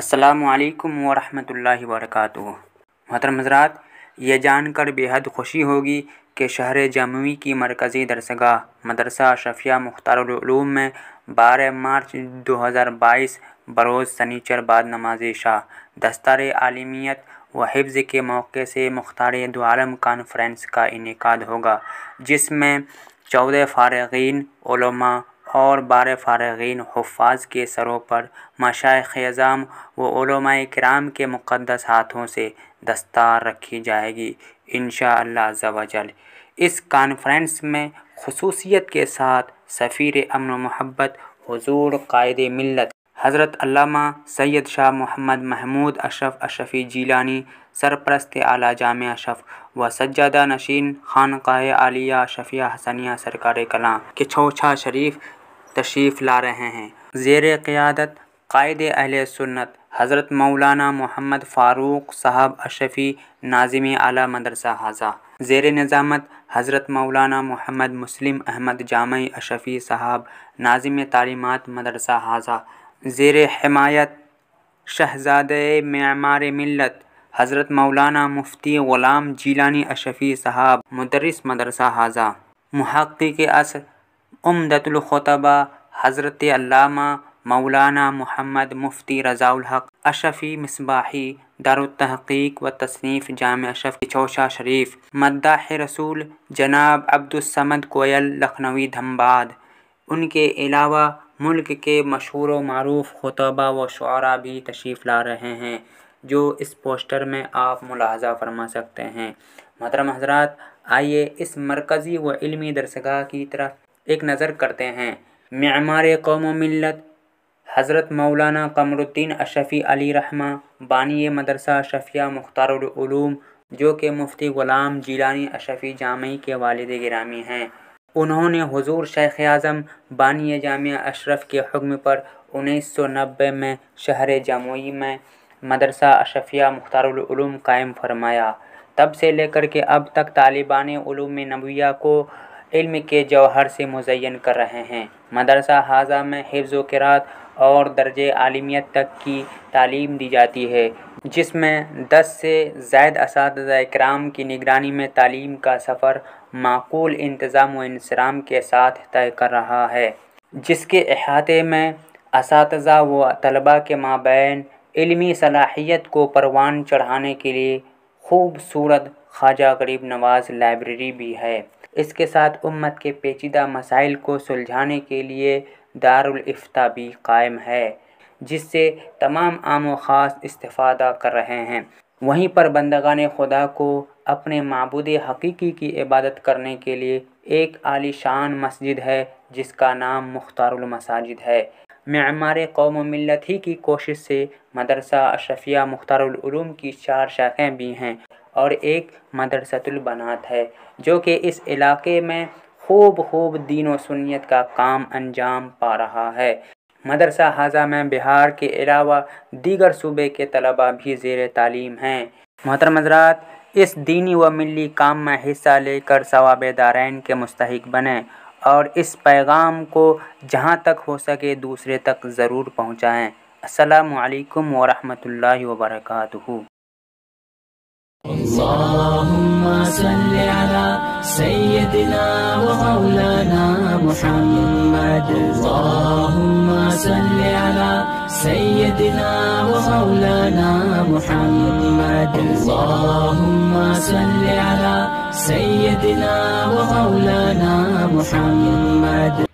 السلام علیکم ورحمۃ اللہ وبرکاتہ۔ محترم حضرات، یہ جان کر بے حد خوشی ہوگی کہ شہر جموئی کی مرکزی درسگاہ مدرسہ اشرفیہ مختار العلوم میں 12 مارچ 2022 بروز سنیچر بعد نماز عشاء دستار عالمیت و حفظ کے موقع سے مختار دو عالم کانفرنس کا انعقاد ہوگا، جس میں 14 فارغین علماء اور 12 فارغین حفاظ کے سروں پر مشائخ اعظام و علماء کرام کے مقدس ہاتھوں سے دستار رکھی جائے گی انشاءاللہ عز و جل۔ اس کانفرنس میں خصوصیت کے ساتھ سفیر امن و محبت حضور قائد ملت حضرت علامہ سید شاہ محمد محمود اشرف اشرفی جیلانی، سرپرست اعلیٰ جامع اشرف و سجادہ نشین خانقاہ عالیہ اشرفیہ حسنیہ سرکار کلاں کے چوچھا شریف تشریف لا رہے ہیں۔ زیر قیادت قائد اہل سنت حضرت مولانا محمد فاروق صاحب اشرفی ناظم اعلیٰ مدرسہ حاضہ، زیر نظامت حضرت مولانا محمد مسلم احمد جامعی اشرفی صاحب ناظم تعلیمات مدرسہ حاضہ، زیر حمایت شہزادہ معمار ملت حضرت مولانا مفتی غلام جیلانی اشرفی صاحب مدرس مدرسہ حاضہ، محقق عصر عمدۃ الخطباء حضرت علامہ مولانا محمد مفتی رضا الحق اشرفی مصباحی دارالتحقیق و تصنیف جامع اشرف کی چوچھا شریف، مداح رسول جناب عبدالصمد کوئل لکھنوی دھنباد۔ ان کے علاوہ ملک کے مشہور و معروف خطباء و شعراء بھی تشریف لا رہے ہیں، جو اس پوسٹر میں آپ ملاحظہ فرما سکتے ہیں۔ محترم حضرات، آئیے اس مرکزی و علمی درسگاہ کی طرف ایک نظر کرتے ہیں۔ معمار قوم و ملت حضرت مولانا قمر الدین اشرفی علی رحمہ بانی مدرسہ اشرفیہ مختار العلوم، جو کہ مفتی غلام جیلانی اشرفی جامعی کے والد گرامی ہیں، انہوں نے حضور شیخ اعظم بانی جامع اشرف کے حکم پر 1990 میں شہر جموئی میں مدرسہ اشرفیہ مختار العلوم قائم فرمایا۔ تب سے لے کر کے اب تک طالبان علوم نبویہ کو علم کے جوہر سے مزین کر رہے ہیں۔ مدرسہ حاضہ میں حفظ و قرات اور درجہ عالمیت تک کی تعلیم دی جاتی ہے، جس میں 10 سے زائد اساتذہ کرام کی نگرانی میں تعلیم کا سفر معقول انتظام و انصرام کے ساتھ طے کر رہا ہے، جس کے احاطے میں اساتذہ و طلباء کے مابین علمی صلاحیت کو پروان چڑھانے کے لیے خوبصورت خواجہ غریب نواز لائبریری بھی ہے۔ اس کے ساتھ امت کے پیچیدہ مسائل کو سلجھانے کے لیے دارالافتاء بھی قائم ہے، جس سے تمام عام و خاص استفادہ کر رہے ہیں۔ وہیں پر بندگان خدا کو اپنے معبود حقیقی کی عبادت کرنے کے لیے ایک عالی شان مسجد ہے، جس کا نام مختار المساجد ہے۔ معمار قوم و ملت ہی کی کوشش سے مدرسہ اشرفیہ مختار العلوم کی 4 شاخیں بھی ہیں اور ایک مدرسۃ البنات ہے، جو کہ اس علاقے میں خوب دین و سنیت کا کام انجام پا رہا ہے۔ مدرسہ حاضہ میں بہار کے علاوہ دیگر صوبے کے طلباء بھی زیر تعلیم ہیں۔ محترم حضرات، اس دینی و ملی کام میں حصہ لے کر ثواب دارین کے مستحق بنیں اور اس پیغام کو جہاں تک ہو سکے دوسرے تک ضرور پہنچائیں۔ السلام علیکم ورحمۃ اللہ وبرکاتہ۔ اللهم صل على سيدنا ومولانا محمد، اللهم صل على سيدنا ومولانا محمد، اللهم صل على سيدنا ومولانا محمد۔